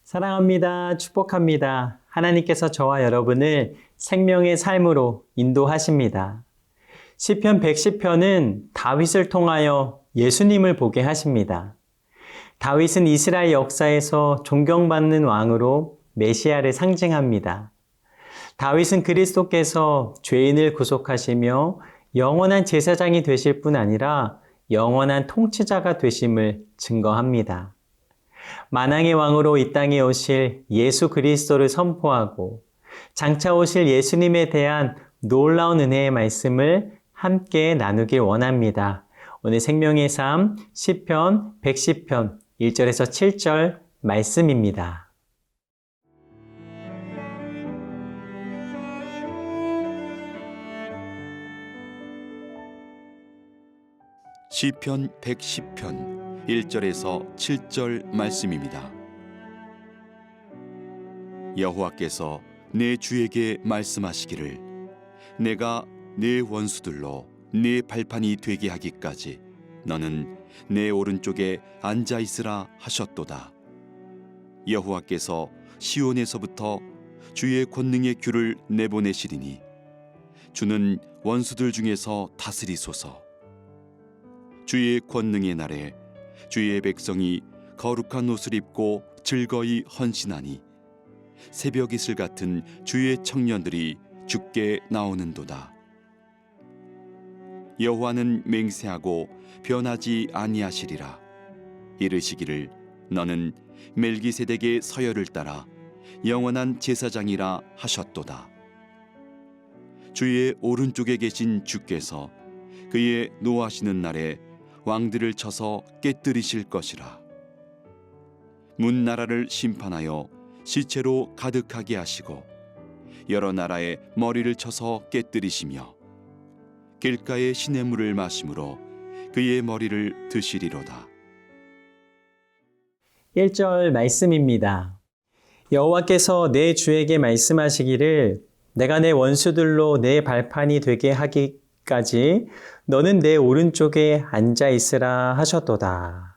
사랑합니다. 축복합니다. 하나님께서 저와 여러분을 생명의 삶으로 인도하십니다. 시편 110편은 다윗을 통하여 예수님을 보게 하십니다. 다윗은 이스라엘 역사에서 존경받는 왕으로 메시아를 상징합니다. 다윗은 그리스도께서 죄인을 구속하시며 영원한 제사장이 되실 뿐 아니라 영원한 통치자가 되심을 증거합니다. 만왕의 왕으로 이 땅에 오실 예수 그리스도를 선포하고 장차 오실 예수님에 대한 놀라운 은혜의 말씀을 함께 나누길 원합니다. 오늘 생명의 삶 시편 110편 1절에서 7절 말씀입니다. 시편 110편 1절에서 7절 말씀입니다. 여호와께서 내 주에게 말씀하시기를 내가 내 원수들로 내 발판이 되게 하기까지 너는 내 오른쪽에 앉아 있으라 하셨도다. 여호와께서 시온에서부터 주의 권능의 귤을 내보내시리니 주는 원수들 중에서 다스리소서. 주의 권능의 날에 주의 백성이 거룩한 옷을 입고 즐거이 헌신하니 새벽 이슬 같은 주의 청년들이 주께 나오는도다. 여호와는 맹세하고 변하지 아니하시리라. 이르시기를 너는 멜기세덱의 서열을 따라 영원한 제사장이라 하셨도다. 주의 오른쪽에 계신 주께서 그의 노하시는 날에 왕들을 쳐서 깨뜨리실 것이라. 문 나라를 심판하여 시체로 가득하게 하시고 여러 나라의 머리를 쳐서 깨뜨리시며 길가의 시냇물을 마심으로 그의 머리를 드시리로다. 1절 말씀입니다. 여호와께서 내 주에게 말씀하시기를 내가 내 원수들로 내 발판이 되게 하기까지 너는 내 오른쪽에 앉아 있으라 하셨도다.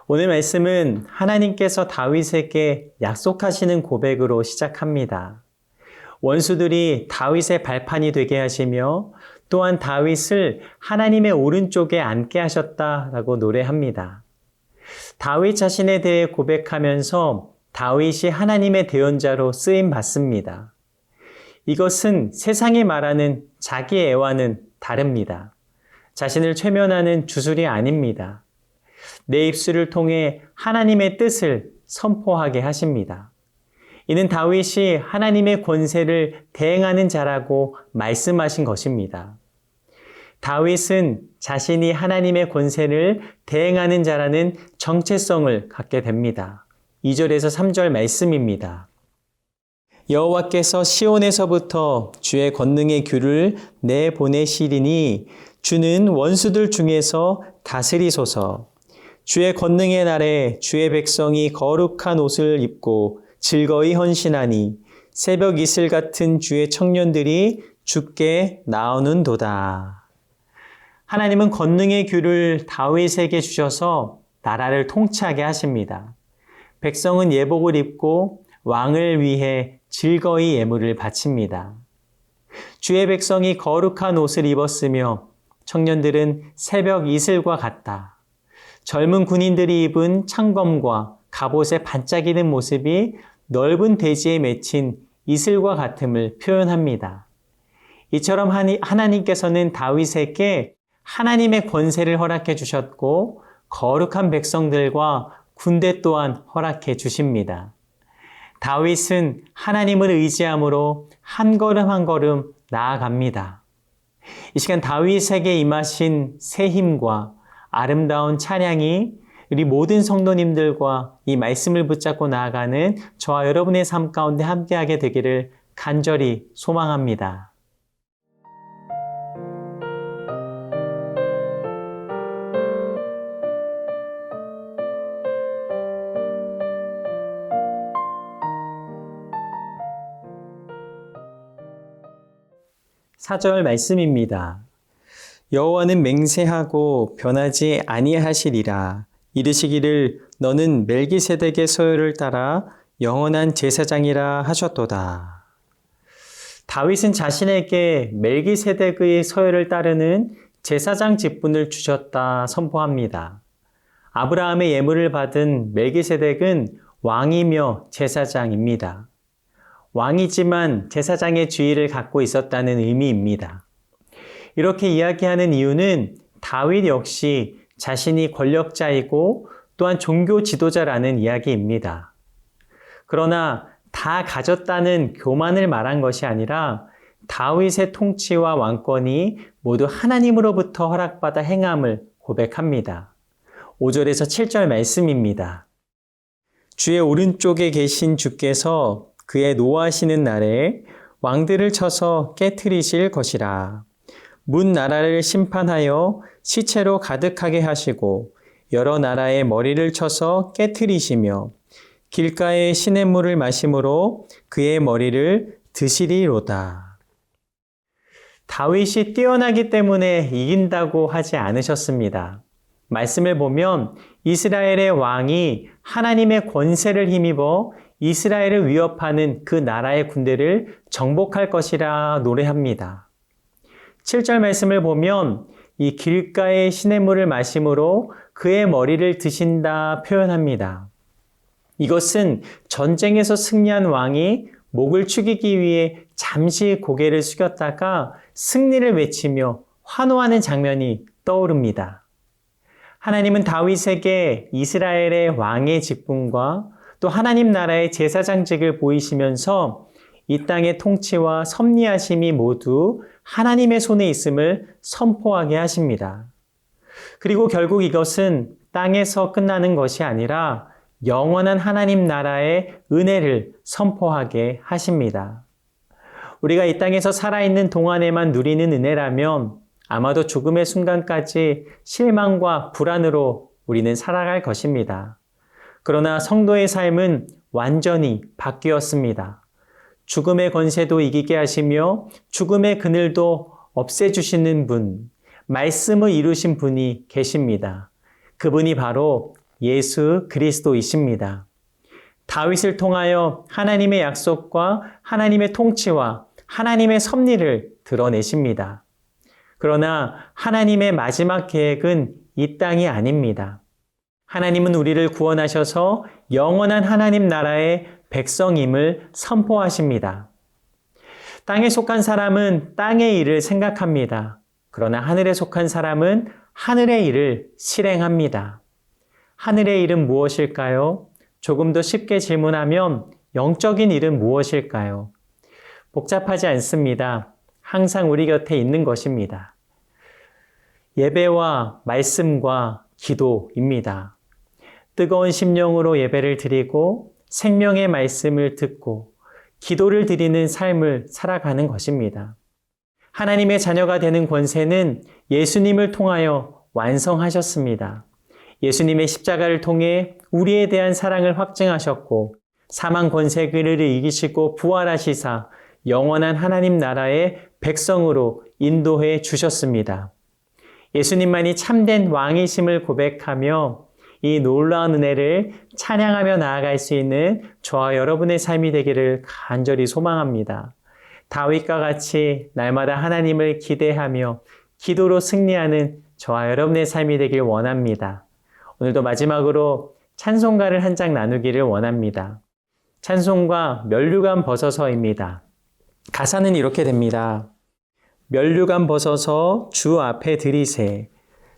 오늘 말씀은 하나님께서 다윗에게 약속하시는 고백으로 시작합니다. 원수들이 다윗의 발판이 되게 하시며 또한 다윗을 하나님의 오른쪽에 앉게 하셨다라고 노래합니다. 다윗 자신에 대해 고백하면서 다윗이 하나님의 대언자로 쓰임 받습니다. 이것은 세상이 말하는 자기 애와는 다릅니다. 자신을 최면하는 주술이 아닙니다. 내 입술을 통해 하나님의 뜻을 선포하게 하십니다. 이는 다윗이 하나님의 권세를 대행하는 자라고 말씀하신 것입니다. 다윗은 자신이 하나님의 권세를 대행하는 자라는 정체성을 갖게 됩니다. 2절에서 3절 말씀입니다. 여호와께서 시온에서부터 주의 권능의 귤을 내보내시리니 주는 원수들 중에서 다스리소서. 주의 권능의 날에 주의 백성이 거룩한 옷을 입고 즐거이 헌신하니 새벽 이슬 같은 주의 청년들이 주께 나오는도다. 하나님은 권능의 귤을 다윗에게 주셔서 나라를 통치하게 하십니다. 백성은 예복을 입고 왕을 위해 즐거이 예물을 바칩니다. 주의 백성이 거룩한 옷을 입었으며 청년들은 새벽 이슬과 같다. 젊은 군인들이 입은 창검과 갑옷의 반짝이는 모습이 넓은 대지에 맺힌 이슬과 같음을 표현합니다. 이처럼 하나님께서는 다윗에게 하나님의 권세를 허락해 주셨고 거룩한 백성들과 군대 또한 허락해 주십니다. 다윗은 하나님을 의지함으로 한 걸음 한 걸음 나아갑니다. 이 시간 다윗에게 임하신 새 힘과 아름다운 찬양이 우리 모든 성도님들과 이 말씀을 붙잡고 나아가는 저와 여러분의 삶 가운데 함께하게 되기를 간절히 소망합니다. 사절 말씀입니다. 여호와는 맹세하고 변하지 아니하시리라. 이르시기를 너는 멜기세덱의 서열을 따라 영원한 제사장이라 하셨도다. 다윗은 자신에게 멜기세덱의 서열을 따르는 제사장 직분을 주셨다 선포합니다. 아브라함의 예물을 받은 멜기세덱은 왕이며 제사장입니다. 왕이지만 제사장의 지위를 갖고 있었다는 의미입니다. 이렇게 이야기하는 이유는 다윗 역시 자신이 권력자이고 또한 종교 지도자라는 이야기입니다. 그러나 다 가졌다는 교만을 말한 것이 아니라 다윗의 통치와 왕권이 모두 하나님으로부터 허락받아 행함을 고백합니다. 5절에서 7절 말씀입니다. 주의 오른쪽에 계신 주께서 그의 노하시는 날에 왕들을 쳐서 깨트리실 것이라. 문 나라를 심판하여 시체로 가득하게 하시고 여러 나라의 머리를 쳐서 깨트리시며 길가의 시냇물을 마심으로 그의 머리를 드시리로다. 다윗이 뛰어나기 때문에 이긴다고 하지 않으셨습니다. 말씀을 보면 이스라엘의 왕이 하나님의 권세를 힘입어 이스라엘을 위협하는 그 나라의 군대를 정복할 것이라 노래합니다. 7절 말씀을 보면 이 길가의 시냇물을 마심으로 그의 머리를 드신다 표현합니다. 이것은 전쟁에서 승리한 왕이 목을 축이기 위해 잠시 고개를 숙였다가 승리를 외치며 환호하는 장면이 떠오릅니다. 하나님은 다윗에게 이스라엘의 왕의 직분과 또 하나님 나라의 제사장직을 보이시면서 이 땅의 통치와 섭리하심이 모두 하나님의 손에 있음을 선포하게 하십니다. 그리고 결국 이것은 땅에서 끝나는 것이 아니라 영원한 하나님 나라의 은혜를 선포하게 하십니다. 우리가 이 땅에서 살아있는 동안에만 누리는 은혜라면 아마도 죽음의 순간까지 실망과 불안으로 우리는 살아갈 것입니다. 그러나 성도의 삶은 완전히 바뀌었습니다. 죽음의 권세도 이기게 하시며 죽음의 그늘도 없애주시는 분, 말씀을 이루신 분이 계십니다. 그분이 바로 예수 그리스도이십니다. 다윗을 통하여 하나님의 약속과 하나님의 통치와 하나님의 섭리를 드러내십니다. 그러나 하나님의 마지막 계획은 이 땅이 아닙니다. 하나님은 우리를 구원하셔서 영원한 하나님 나라의 백성임을 선포하십니다. 땅에 속한 사람은 땅의 일을 생각합니다. 그러나 하늘에 속한 사람은 하늘의 일을 실행합니다. 하늘의 일은 무엇일까요? 조금 더 쉽게 질문하면 영적인 일은 무엇일까요? 복잡하지 않습니다. 항상 우리 곁에 있는 것입니다. 예배와 말씀과 기도입니다. 뜨거운 심령으로 예배를 드리고 생명의 말씀을 듣고 기도를 드리는 삶을 살아가는 것입니다. 하나님의 자녀가 되는 권세는 예수님을 통하여 완성하셨습니다. 예수님의 십자가를 통해 우리에 대한 사랑을 확증하셨고 사망 권세를 이기시고 부활하시사 영원한 하나님 나라의 백성으로 인도해 주셨습니다. 예수님만이 참된 왕이심을 고백하며 이 놀라운 은혜를 찬양하며 나아갈 수 있는 저와 여러분의 삶이 되기를 간절히 소망합니다. 다윗과 같이 날마다 하나님을 기대하며 기도로 승리하는 저와 여러분의 삶이 되길 원합니다. 오늘도 마지막으로 찬송가를 한 장 나누기를 원합니다. 찬송가 면류관 벗어서입니다. 가사는 이렇게 됩니다. 면류관 벗어서 주 앞에 들이세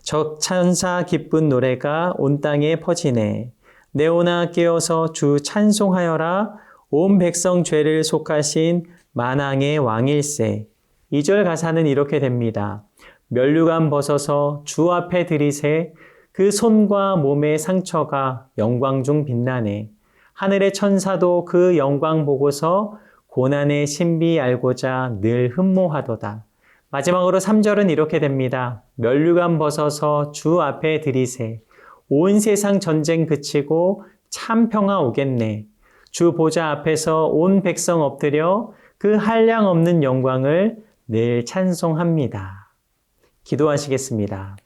적찬사 기쁜 노래가 온 땅에 퍼지네. 네오나 깨어서 주 찬송하여라. 온 백성 죄를 속하신 만왕의 왕일세. 2절 가사는 이렇게 됩니다. 면류관 벗어서 주 앞에 들이세 그 손과 몸의 상처가 영광 중 빛나네. 하늘의 천사도 그 영광 보고서 고난의 신비 알고자 늘 흠모하도다. 마지막으로 3절은 이렇게 됩니다. 면류관 벗어서 주 앞에 들이세. 온 세상 전쟁 그치고 참 평화 오겠네. 주 보좌 앞에서 온 백성 엎드려 그 한량 없는 영광을 늘 찬송합니다. 기도하시겠습니다.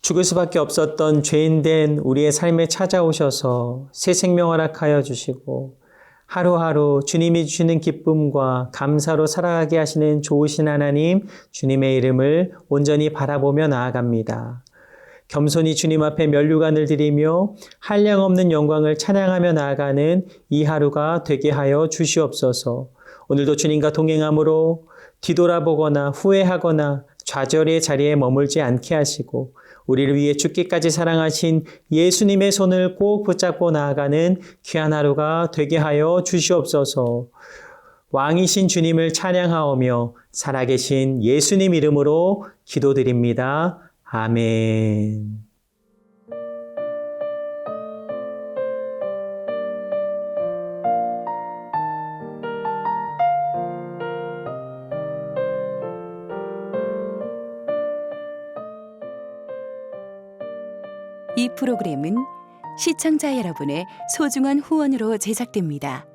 죽을 수밖에 없었던 죄인된 우리의 삶에 찾아오셔서 새 생명 허락하여 주시고 하루하루 주님이 주시는 기쁨과 감사로 살아가게 하시는 좋으신 하나님, 주님의 이름을 온전히 바라보며 나아갑니다. 겸손히 주님 앞에 면류관을 드리며 한량없는 영광을 찬양하며 나아가는 이 하루가 되게 하여 주시옵소서. 오늘도 주님과 동행함으로 뒤돌아보거나 후회하거나 좌절의 자리에 머물지 않게 하시고 우리를 위해 죽기까지 사랑하신 예수님의 손을 꼭 붙잡고 나아가는 귀한 하루가 되게 하여 주시옵소서. 왕이신 주님을 찬양하오며 살아계신 예수님 이름으로 기도드립니다. 아멘. 이 프로그램은 시청자 여러분의 소중한 후원으로 제작됩니다.